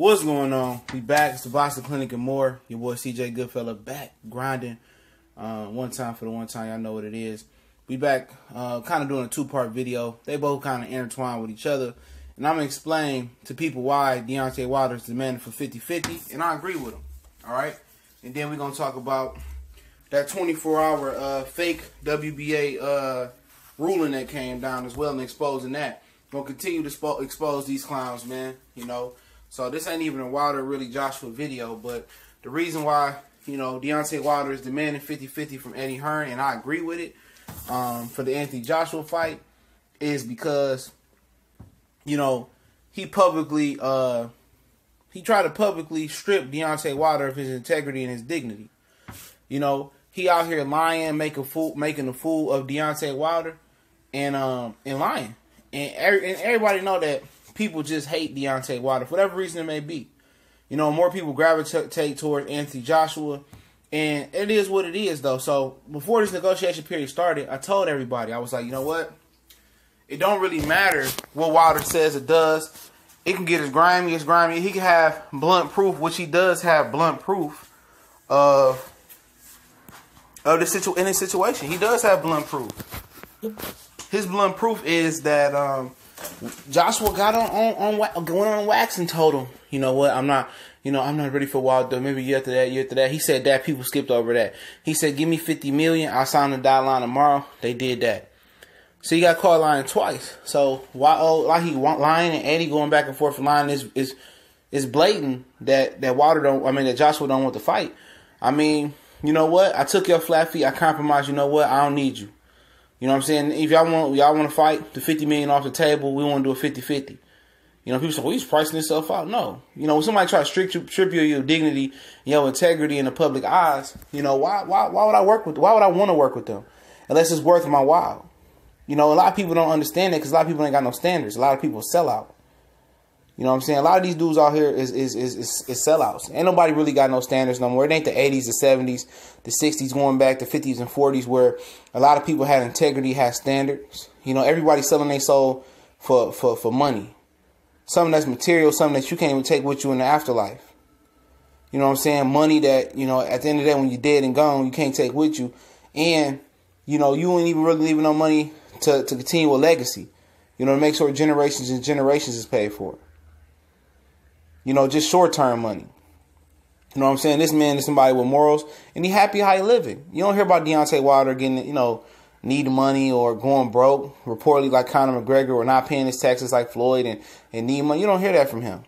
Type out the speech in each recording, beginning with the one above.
What's going on? We back. It's the Boxing Clinic and more. Your boy CJ Goodfella back grinding. One time for the one time. Y'all know what it is. We back kind of doing a two-part video. They both kind of intertwine with each other. And I'm going to explain to people why Deontay Wilder is demanding for 50-50. And I agree with him. All right? And then we're going to talk about that 24-hour fake WBA ruling that came down as well and exposing that. Going to continue to expose these clowns, man. You know. So this ain't even a Wilder really Joshua video, but the reason why, you know, Deontay Wilder is demanding 50-50 from Eddie Hearn, and I agree with it, for the Anthony Joshua fight, is because, you know, he publicly, he tried to publicly strip Deontay Wilder of his integrity and his dignity. You know, he out here lying, making a fool of Deontay Wilder, and lying, and everybody know that. People just hate Deontay Wilder for whatever reason it may be. You know, more people gravitate towards Anthony Joshua, and it is what it is, though. So before this negotiation period started, I told everybody, I was like, you know what? It don't really matter what Wilder says it does. It can get as grimy as grimy. He can have blunt proof, which he does have blunt proof of the in this situation. He does have blunt proof. His blunt proof is that Joshua got going on wax and told him, you know what, I'm not ready for Wilder. Maybe year after that. He said that people skipped over that. He said, give me $50 million. I'll sign the dotted line tomorrow. They did that. So he got caught lying twice. So why he lying and Eddie going back and forth and lying is blatant that that Joshua don't want to fight. I mean, you know what? I took your flat feet. I compromised. You know what? I don't need you. You know what I'm saying? If y'all want to fight the $50 million off the table, we want to do a 50-50. You know, people say, well, he's pricing himself out. No. You know, when somebody try to strip you of your dignity, your integrity in the public eyes, you know, why would I want to work with them? Unless it's worth my while. You know, a lot of people don't understand that because a lot of people ain't got no standards. A lot of people sell out. You know what I'm saying? A lot of these dudes out here is sellouts. Ain't nobody really got no standards no more. It ain't the 80s, the 70s, the 60s, going back to 50s and 40s where a lot of people had integrity, had standards. You know, everybody's selling their soul for money. Something that's material, something that you can't even take with you in the afterlife. You know what I'm saying? Money that, you know, at the end of the day when you're dead and gone, you can't take with you. And, you know, you ain't even really leaving no money to continue a legacy. You know, to make sure generations and generations is paid for. You know, just short-term money. You know what I'm saying? This man is somebody with morals, and he happy how he living. You don't hear about Deontay Wilder getting, you know, needing money or going broke, reportedly like Conor McGregor, or not paying his taxes like Floyd and need money. You don't hear that from him.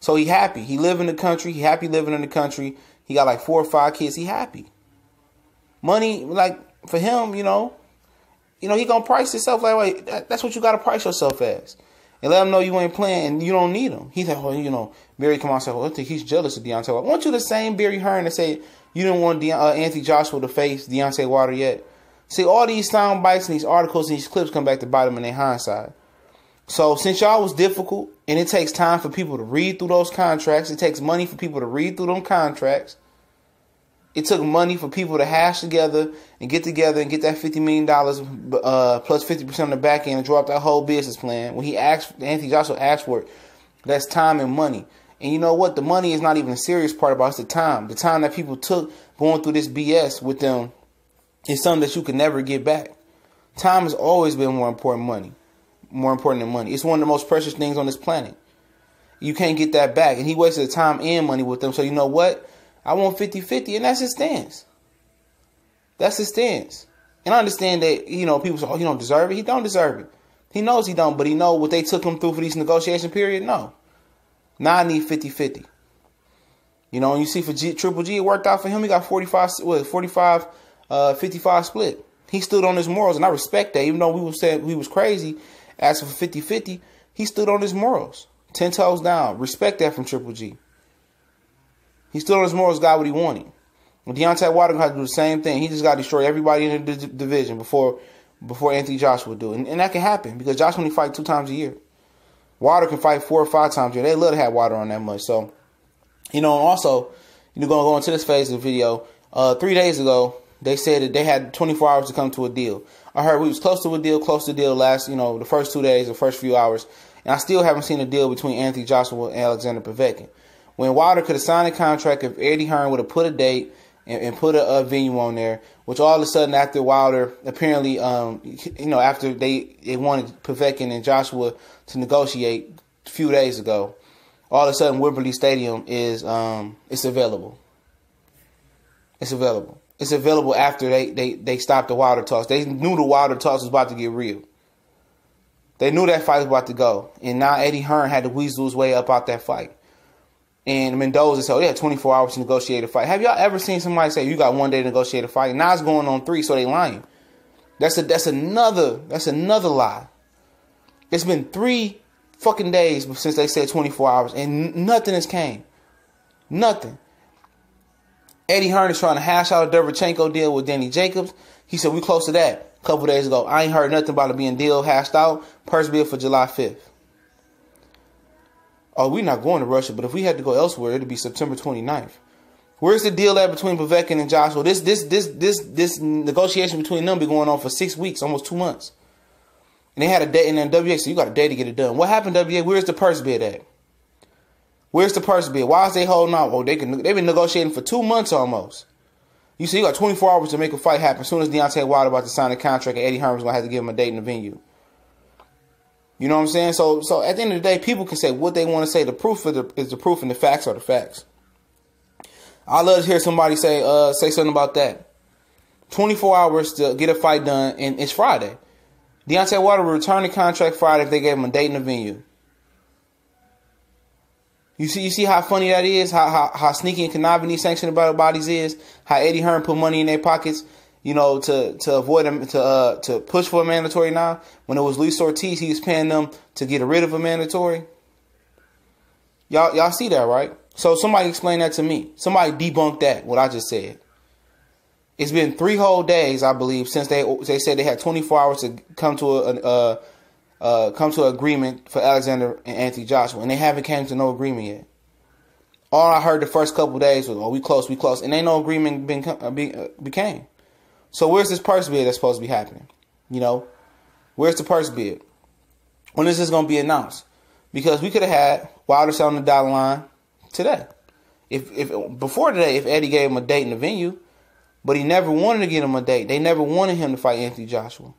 So he happy. He live in the country. He happy living in the country. He got like 4 or 5 kids. He happy. Money, like, for him, you know, he gonna price himself like, wait, that's what you gotta price yourself as. And let him know you ain't playing and you don't need him. He said, well, you know, Barry come out and say, well, I think he's jealous of Deontay Wilder. Weren't you the same Barry Hearn that said you didn't want Anthony Joshua to face Deontay Wilder yet? See, all these sound bites and these articles and these clips come back to bite them in their hindsight. So since y'all was difficult and it takes time for people to read through those contracts, it takes money for people to read through them contracts. It took money for people to hash together and get that $50 million plus 50% on the back end and draw up that whole business plan. When Anthony Joshua asked for it, that's time and money. And you know what? The money is not even a serious part about it. It's the time. The time that people took going through this BS with them is something that you can never get back. Time has always been more important than money. It's one of the most precious things on this planet. You can't get that back. And he wasted time and money with them. So you know what? I want 50-50, and that's his stance. That's his stance. And I understand that, you know, people say, oh, he don't deserve it. He don't deserve it. He knows he don't, but he know what they took him through for these negotiation period? No. Now I need 50-50. You know, and you see for Triple G, it worked out for him. He got 55 split. He stood on his morals, and I respect that. Even though we said he was crazy, asking for 50-50, he stood on his morals. 10 toes down. Respect that from Triple G. He stood on his morals, got what he wanted. Well, Deontay Wilder had to do the same thing. He just got to destroy everybody in the division before Anthony Joshua do. And that can happen because Joshua only fight 2 times a year. Wilder can fight 4 or 5 times a year. They love to have Wilder on that much. So, you know, and also, going to go into this phase of the video. 3 days ago, they said that they had 24 hours to come to a deal. I heard we was close to a deal last, you know, the first 2 days, the first few hours. And I still haven't seen a deal between Anthony Joshua and Alexander Povetkin. When Wilder could have signed a contract, if Eddie Hearn would have put a date and put a venue on there, which all of a sudden after Wilder, apparently, after they wanted Povetkin and Joshua to negotiate a few days ago, all of a sudden Wembley Stadium is it's available. It's available. It's available after they stopped the Wilder talks. They knew the Wilder talks was about to get real. They knew that fight was about to go. And now Eddie Hearn had to weasel his way up out that fight. And Mendoza said, they had 24 hours to negotiate a fight. Have y'all ever seen somebody say, you got 1 day to negotiate a fight? Now it's going on 3, so they lying. That's another lie. It's been 3 fucking days since they said 24 hours, and nothing has came. Nothing. Eddie Hearn is trying to hash out a Derevchenko deal with Danny Jacobs. He said, we close to that a couple days ago. I ain't heard nothing about it being deal hashed out. Purse bid for July 5th. Oh, we're not going to Russia, but if we had to go elsewhere, it'd be September 29th. Where's the deal at between Povetkin and Joshua? This negotiation between them been going on for 6 weeks, almost 2 months. And they had a date, and then WBA said, you got a day to get it done. What happened, WBA? Where's the purse bid at? Where's the purse bid? Why is they holding out? Oh, they've been negotiating for 2 months almost. You see, you got 24 hours to make a fight happen. As soon as Deontay Wilder about to sign a contract, and Eddie Hearn was going to have to give him a date in the venue. You know what I'm saying? So at the end of the day, people can say what they want to say. The proof is the proof, and the facts are the facts. I love to hear somebody say something about that. 24 hours to get a fight done, and it's Friday. Deontay Wilder will return the contract Friday if they gave him a date in the venue. You see how funny that is? How sneaky and conniving these sanctioned bodies is? How Eddie Hearn put money in their pockets, to avoid them, to push for a mandatory now. When it was Luis Ortiz, he was paying them to get rid of a mandatory. Y'all see that, right? So somebody explain that to me. Somebody debunk that, what I just said. It's been 3 whole days, I believe, since they said they had 24 hours to come to an agreement for Alexander and Anthony Joshua, and they haven't came to no agreement yet. All I heard the first couple of days was, "Oh, we close," and ain't no agreement became. So where's this purse bid that's supposed to be happening? Where's the purse bid? When is this going to be announced? Because we could have had Wilder selling the dollar line today. If before today, if Eddie gave him a date in the venue, but he never wanted to get him a date. They never wanted him to fight Anthony Joshua.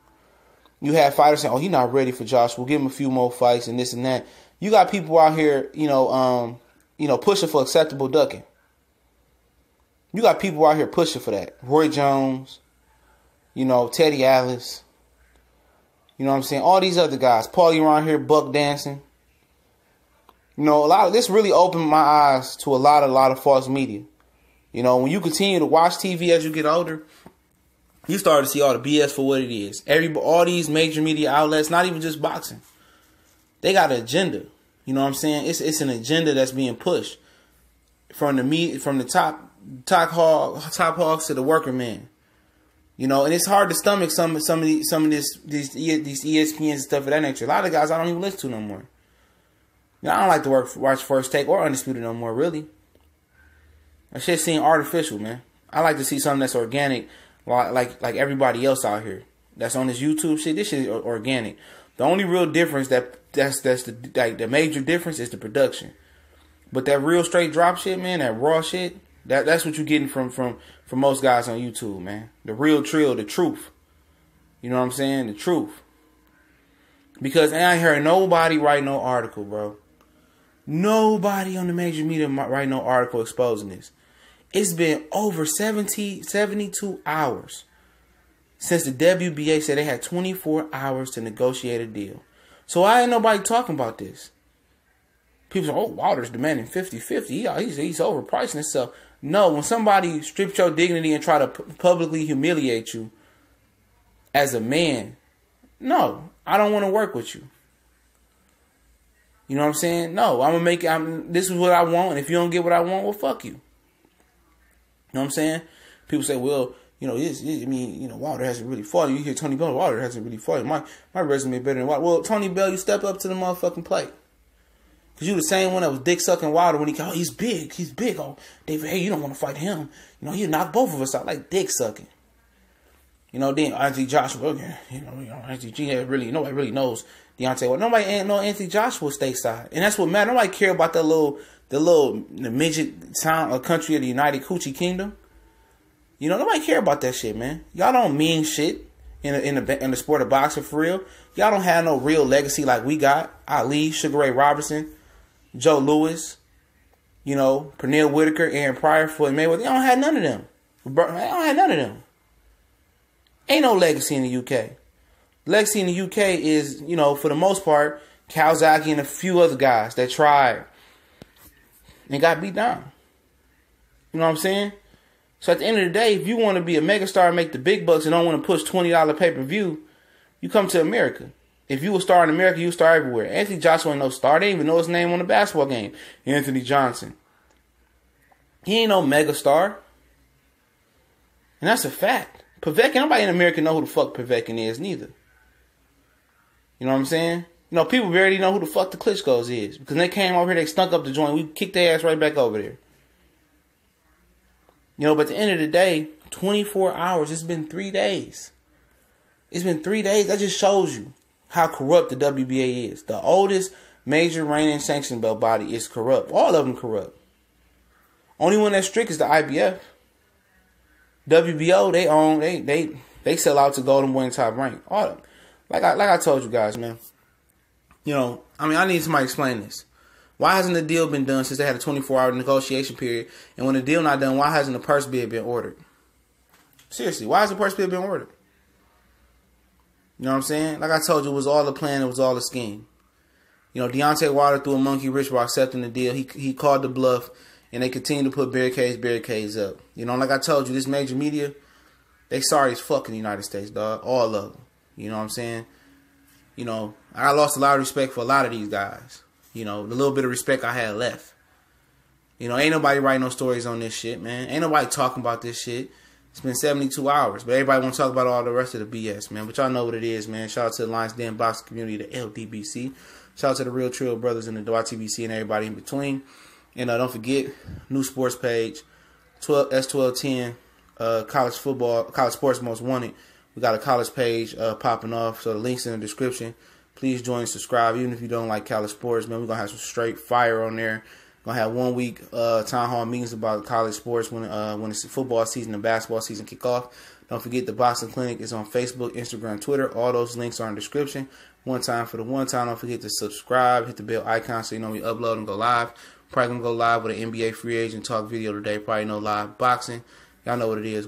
You had fighters saying, "Oh, he's not ready for Joshua. We'll give him a few more fights and this and that." You got people out here, pushing for acceptable ducking. You got people out here pushing for that. Roy Jones, Teddy Atlas. You know what I'm saying? All these other guys. Paulie around here buck dancing. A lot of this really opened my eyes to a lot of false media. When you continue to watch TV as you get older, you start to see all the BS for what it is. All these major media outlets, not even just boxing, they got an agenda. You know what I'm saying? It's an agenda that's being pushed from the top hogs to the worker man. And it's hard to stomach some of these ESPNs and stuff of that nature. A lot of guys I don't even listen to no more. I don't like to watch First Take or Undisputed no more, really. That shit seem artificial, man. I like to see something that's organic, like everybody else out here that's on this YouTube shit. This shit is organic. The only real difference that's the major difference is the production. But that real straight drop shit, man, that raw shit, that's what you're getting from most guys on YouTube, man. The real trill, the truth. You know what I'm saying? The truth. Because I ain't heard nobody write no article, bro. Nobody on the major media write no article exposing this. It's been over 72 hours since the WBA said they had 24 hours to negotiate a deal. So why ain't nobody talking about this? People say, "Oh, Wilder's demanding 50-50. He's overpricing himself." No, when somebody strips your dignity and try to publicly humiliate you as a man, no, I don't want to work with you. You know what I'm saying? No, I'm going to this is what I want. And if you don't get what I want, well, fuck you. You know what I'm saying? People say, well, Wilder hasn't really fought. You hear Tony Bell, Wilder hasn't really fought. My resume better than Wilder. Well, Tony Bell, you step up to the motherfucking plate. Because you the same one that was dick sucking Wilder when he's big. He's big. Oh, David, hey, you don't want to fight him. You knock both of us out like dick sucking. You know, then Anthony Joshua, Anthony G nobody really knows Deontay. Well, nobody ain't know Anthony Joshua stateside, and that's what matters. Nobody care about the midget town or country of the United Coochie Kingdom. You know, nobody care about that shit, man. Y'all don't mean shit in the sport of boxing for real. Y'all don't have no real legacy like we got. Ali, Sugar Ray Robinson, Joe Louis, you know, Pernell Whitaker, Aaron Pryor, Floyd Mayweather. Y'all don't have none of them. Y'all don't have none of them. Ain't no legacy in the UK. Legacy in the UK is, you know, for the most part, Kawasaki and a few other guys that tried and got beat down. You know what I'm saying? So at the end of the day, if you want to be a megastar and make the big bucks and don't want to push $20 pay-per-view, you come to America. If you a star in America, you a star everywhere. Anthony Joshua ain't no star. They didn't even know his name on the basketball game. Anthony Johnson. He ain't no megastar. And that's a fact. Povetkin, nobody in America know who the fuck Povetkin is neither. You know what I'm saying? You know, people barely know who the fuck the Klitschko's is. Because when they came over here, they stunk up the joint. We kicked their ass right back over there. You know, but at the end of the day, 24 hours, it's been 3 days. It's been 3 days. That just shows you how corrupt the WBA is. The oldest major reigning sanction belt body is corrupt. All of them corrupt. Only one that's strict is the IBF. WBO, they sell out to Golden Boy and Top Rank. All of them. Like I told you guys, man. You know, I mean, I need somebody to explain this. Why hasn't the deal been done since they had a 24-hour negotiation period? And when the deal not done, why hasn't the purse bid been ordered? Seriously, why has the purse bid been ordered? You know what I'm saying? Like I told you, it was all the plan. It was all the scheme. You know, Deontay Wilder threw a monkey wrench by accepting the deal. He called the bluff, and they continue to put barricades up. You know, like I told you, this major media, they sorry as fuck in the United States, dog. All of them. You know what I'm saying? You know, I lost a lot of respect for a lot of these guys. You know, the little bit of respect I had left. You know, ain't nobody writing no stories on this shit, man. Ain't nobody talking about this shit. It's been 72 hours, but everybody want to talk about all the rest of the BS, man. But y'all know what it is, man. Shout out to the Lions Den boxing community, the LDBC. Shout out to the Real Trio brothers in the YTBC and everybody in between. And don't forget, new sports page, S1210, college football, college sports most wanted. We got a college page popping off, so the link's in the description. Please join and subscribe, even if you don't like college sports, man. We're going to have some straight fire on there. We're going to have 1 week town hall meetings about college sports when it's football season and basketball season kick off. Don't forget the Boxing Clinic is on Facebook, Instagram, Twitter. All those links are in the description. One time for the one time. Don't forget to subscribe, hit the bell icon so you know we upload and go live. Probably going to go live with an NBA free agent talk video today. Probably no live boxing. Y'all know what it is.